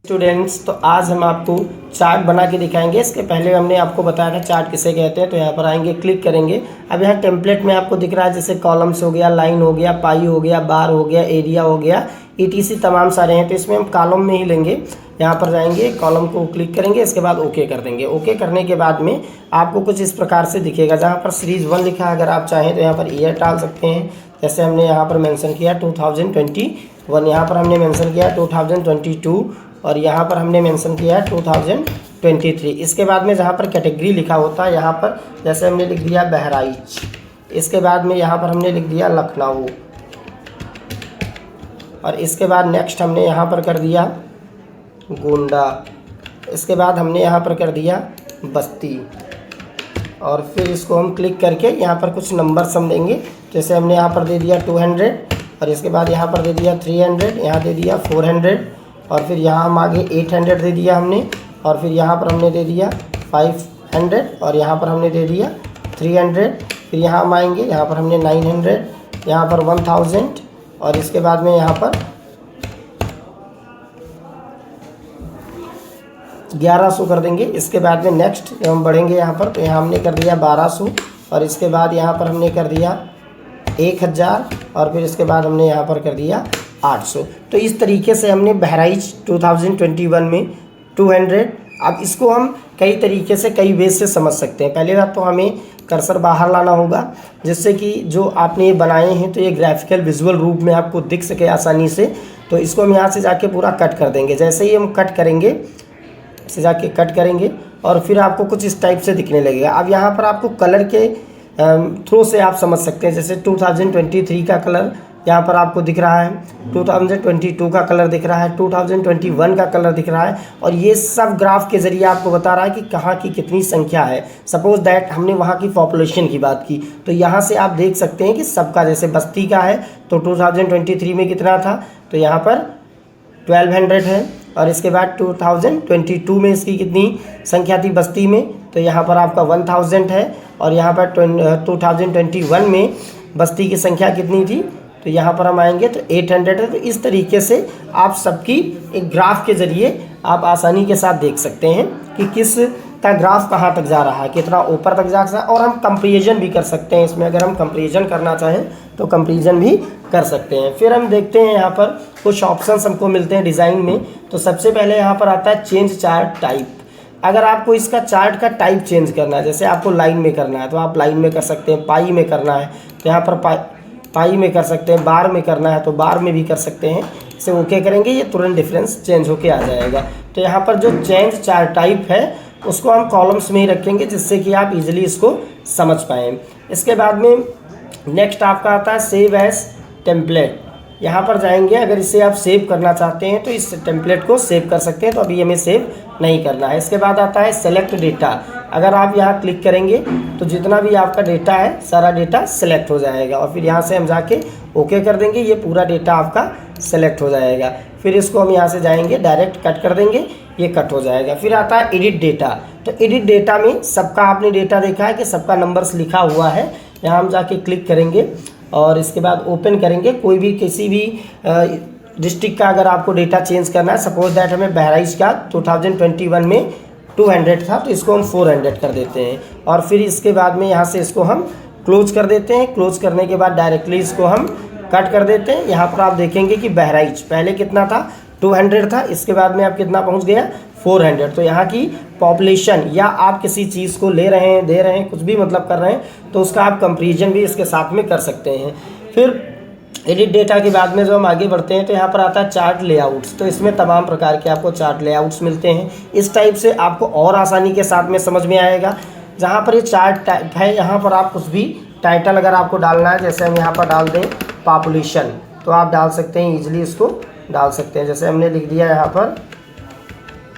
Students, तो आज हम आपको चार्ट बना के दिखाएंगे। इसके पहले हमने आपको बताया था चार्ट किसे कहते हैं। तो यहाँ पर आएंगे, क्लिक करेंगे। अब यहाँ टेम्पलेट में आपको दिख रहा है जैसे कॉलम्स हो गया, लाइन हो गया, पाई हो गया, बार हो गया, एरिया हो गया, ईटीसी तमाम सारे हैं। तो इसमें हम कॉलम में ही लेंगे। यहाँ पर जाएंगे, कॉलम को क्लिक करेंगे, इसके बाद ओके कर देंगे। ओके करने के बाद में आपको कुछ इस प्रकार से दिखेगा। जहाँ पर सीरीज़ 1 लिखा है, अगर आप चाहें तो यहाँ पर ईयर डाल सकते हैं। जैसे हमने यहाँ पर मेंशन किया 2021, यहाँ पर हमने मेंशन किया 2022 और यहाँ पर हमने मेंशन किया है 2023। इसके बाद में जहाँ पर कैटेगरी लिखा होता है, यहाँ पर जैसे हमने लिख दिया बहराइच। इसके बाद में यहाँ पर हमने लिख दिया लखनऊ और इसके बाद नेक्स्ट हमने यहाँ पर कर दिया गोंडा। इसके बाद हमने यहाँ पर कर दिया बस्ती और फिर इसको हम क्लिक करके यहाँ पर कुछ नंबर्स हम देंगे। जैसे हमने यहाँ पर दे दिया 200 और इसके बाद यहाँ पर दे दिया 300, यहाँ दे दिया 400 और फिर यहाँ हम आगे 800 दे दिया हमने और फिर यहाँ पर हमने दे दिया 500 और यहाँ पर हमने दे दिया 300। फिर यहाँ हम आएंगे, यहाँ पर हमने 900, यहाँ पर 1000 और इसके बाद में यहाँ पर 1100 कर देंगे। इसके बाद में नेक्स्ट जब हम बढ़ेंगे यहाँ पर, तो यहाँ हमने कर दिया 1200 और इसके बाद यहाँ पर हमने कर दिया 1000 और फिर इसके बाद हमने यहाँ पर कर दिया 800। तो इस तरीके से हमने बहराइच 2021 में 200। अब इसको हम कई तरीके से, कई वे से समझ सकते हैं। पहले बात तो हमें कर्सर बाहर लाना होगा जिससे कि जो आपने ये बनाए हैं तो ये ग्राफिकल विजुअल रूप में आपको दिख सके आसानी से। तो इसको हम यहाँ से जाके पूरा कट कर देंगे। जैसे ही हम कट करेंगे, से जाके कट करेंगे और फिर आपको कुछ इस टाइप से दिखने लगेगा। अब यहाँ पर आपको कलर के थ्रू से आप समझ सकते हैं। जैसे 2023 का कलर यहाँ पर आपको दिख रहा है, 2022 का कलर दिख रहा है, 2021 का कलर दिख रहा है और ये सब ग्राफ के ज़रिए आपको बता रहा है कि कहाँ की कितनी संख्या है। सपोज दैट हमने वहाँ की पॉपुलेशन की बात की, तो यहाँ से आप देख सकते हैं कि सबका, जैसे बस्ती का है तो 2023 में कितना था, तो यहाँ पर 1200 है और इसके बाद 2022 में इसकी कितनी संख्या थी बस्ती में, तो यहाँ पर आपका 1000 है और यहाँ पर 2021 में बस्ती की संख्या कितनी थी, तो यहाँ पर हम आएंगे तो 800 है। तो इस तरीके से आप सबकी एक ग्राफ के ज़रिए आप आसानी के साथ देख सकते हैं कि किस का ग्राफ कहाँ तक जा रहा है, कितना ऊपर तक जा सकता है। और हम कंपैरिजन भी कर सकते हैं इसमें, अगर हम कंपैरिजन करना चाहें तो कंपैरिजन भी कर सकते हैं। फिर हम देखते हैं यहाँ पर कुछ ऑप्शंस हमको मिलते हैं डिज़ाइन में। तो सबसे पहले यहाँ पर आता है चेंज चार्ट टाइप। अगर आपको इसका चार्ट का टाइप चेंज करना है, जैसे आपको लाइन में करना है तो आप लाइन में कर सकते हैं, पाई में करना है तो यहाँ पर पाई में कर सकते हैं, बार में करना है तो बार में भी कर सकते हैं। इसे ओके करेंगे, ये तुरंत डिफरेंस चेंज होके आ जाएगा। तो यहाँ पर जो चेंज चार्ट टाइप है उसको हम कॉलम्स में ही रखेंगे जिससे कि आप इजीली इसको समझ पाएँ। इसके बाद में नेक्स्ट आपका आता है सेव एज टेम्पलेट। यहाँ पर जाएंगे, अगर इसे आप सेव करना चाहते हैं तो इस टेम्पलेट को सेव कर सकते हैं, तो अभी हमें सेव नहीं करना है। इसके बाद आता है सेलेक्ट डेटा। अगर आप यहाँ क्लिक करेंगे तो जितना भी आपका डेटा है सारा डेटा सेलेक्ट हो जाएगा और फिर यहाँ से हम जाके ओके कर देंगे, ये पूरा डेटा आपका सेलेक्ट हो जाएगा। फिर इसको हम यहाँ से जाएंगे, डायरेक्ट कट कर देंगे, ये कट हो जाएगा। फिर आता है एडिट डेटा। तो एडिट डेटा में सबका आपने डेटा देखा है कि सबका नंबर्स लिखा हुआ है। यहाँ हम जाके क्लिक करेंगे और इसके बाद ओपन करेंगे। कोई भी किसी भी डिस्ट्रिक्ट का अगर आपको डेटा चेंज करना है, सपोज दैट हमें बहराइच का 2021 में 200 था तो इसको हम 400 कर देते हैं और फिर इसके बाद में यहाँ से इसको हम क्लोज कर देते हैं। क्लोज करने के बाद डायरेक्टली इसको हम कट कर देते हैं। यहाँ पर आप देखेंगे कि बहराइच पहले कितना था, 200 था, इसके बाद में आप कितना पहुँच गया, 400। तो यहाँ की पॉपुलेशन, या आप किसी चीज़ को ले रहे हैं, दे रहे हैं, कुछ भी मतलब कर रहे हैं तो उसका आप कंपैरिजन भी इसके साथ में कर सकते हैं। फिर एडिट डेटा के बाद में जो हम आगे बढ़ते हैं तो यहाँ पर आता है चार्ट लेआउट्स। तो इसमें तमाम प्रकार के आपको चार्ट लेआउट्स मिलते हैं। इस टाइप से आपको और आसानी के साथ में समझ में आएगा। जहाँ पर ये चार्ट टाइप है, यहाँ पर आप कुछ भी टाइटल अगर आपको डालना है, जैसे हम यहाँ पर डाल दें पॉपुलेशन, तो आप डाल सकते हैं, ईजिली इसको डाल सकते हैं। जैसे हमने लिख दिया यहाँ पर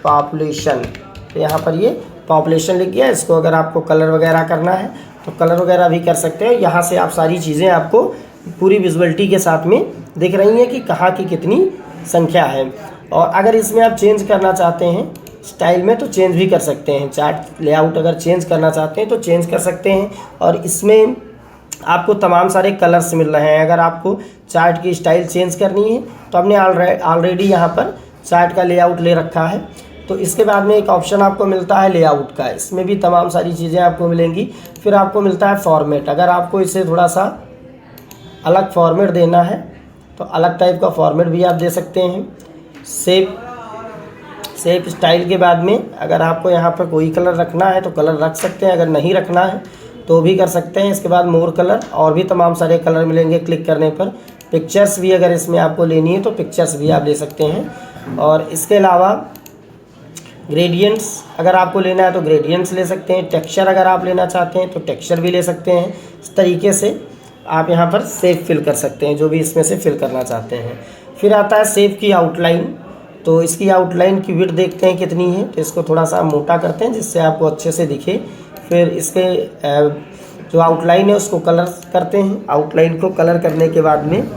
पॉपुलेशन, तो यहाँ पर ये पॉपुलेशन लिख गया। इसको अगर आपको कलर वगैरह करना है तो कलर वगैरह भी कर सकते हैं। यहाँ से आप सारी चीज़ें आपको पूरी विजुअलिटी के साथ में दिख रही हैं कि कहाँ की कितनी संख्या है। और अगर इसमें आप चेंज करना चाहते हैं स्टाइल में तो चेंज भी कर सकते हैं। चार्ट लेआउट अगर चेंज करना चाहते हैं तो चेंज कर सकते हैं और इसमें आपको तमाम सारे कलर्स मिल रहे हैं। अगर आपको चार्ट की स्टाइल चेंज करनी है तो हमने ऑलरेडी यहाँ पर चार्ट का लेआउट ले रखा है। तो इसके बाद में एक ऑप्शन आपको मिलता है लेआउट का, इसमें भी तमाम सारी चीज़ें आपको मिलेंगी। फिर आपको मिलता है फॉर्मेट, अगर आपको इसे थोड़ा सा अलग फॉर्मेट देना है तो अलग टाइप का फॉर्मेट भी आप दे सकते हैं। सेप स्टाइल के बाद में अगर आपको यहाँ पर कोई कलर रखना है तो कलर रख सकते हैं, अगर नहीं रखना है तो भी कर सकते हैं। इसके बाद मोर कलर, और भी तमाम सारे कलर मिलेंगे क्लिक करने पर। पिक्चर्स भी अगर इसमें आपको लेनी है तो पिक्चर्स भी आप ले सकते हैं। और इसके अलावा ग्रेडियंट्स अगर आपको लेना है तो ग्रेडियंट्स ले सकते हैं। टेक्सचर अगर आप लेना चाहते हैं तो टेक्सचर भी ले सकते हैं। इस तरीके से आप यहाँ पर सेव फिल कर सकते हैं, जो भी इसमें से फिल करना चाहते हैं। फिर आता है सेव की आउटलाइन, तो इसकी आउटलाइन की विड्थ देखते हैं कितनी है, तो इसको थोड़ा सा मोटा करते हैं जिससे आपको अच्छे से दिखे। फिर इसके जो आउटलाइन है उसको कलर करते हैं। आउटलाइन को कलर करने के बाद में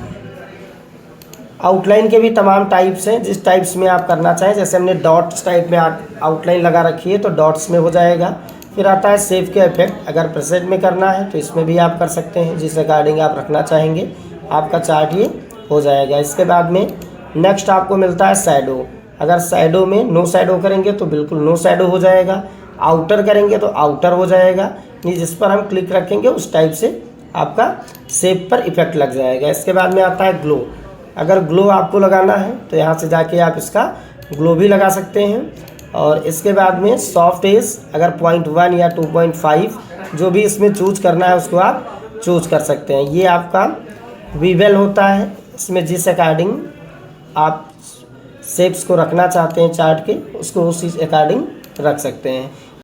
आउटलाइन के भी तमाम टाइप्स हैं, जिस टाइप्स में आप करना चाहें। जैसे हमने डॉट्स टाइप में आउटलाइन लगा रखी है तो डॉट्स में हो जाएगा। फिर आता है सेव के इफेक्ट, अगर प्रेसेंट में करना है तो इसमें भी आप कर सकते हैं, जिस अकॉर्डिंग आप रखना चाहेंगे आपका चार्ट ये हो जाएगा। इसके बाद में नेक्स्ट आपको मिलता है शैडो, अगर शैडो में नो शैडो करेंगे तो बिल्कुल नो शैडो हो जाएगा, आउटर करेंगे तो आउटर हो जाएगा। ये जिस पर हम क्लिक रखेंगे उस टाइप से आपका सेव पर इफेक्ट लग जाएगा। इसके बाद में आता है ग्लो, अगर ग्लो आपको लगाना है तो यहाँ से जाके आप इसका ग्लो भी लगा सकते हैं। और इसके बाद में सॉफ्ट एज, अगर 0.1 या 2.5 जो भी इसमें चूज करना है उसको आप चूज कर सकते हैं। ये आपका वीवेल होता है, इसमें जिस अकॉर्डिंग आप शेप्स को रखना चाहते हैं चार्ट के उसको उसी अकॉर्डिंग रख सकते हैं।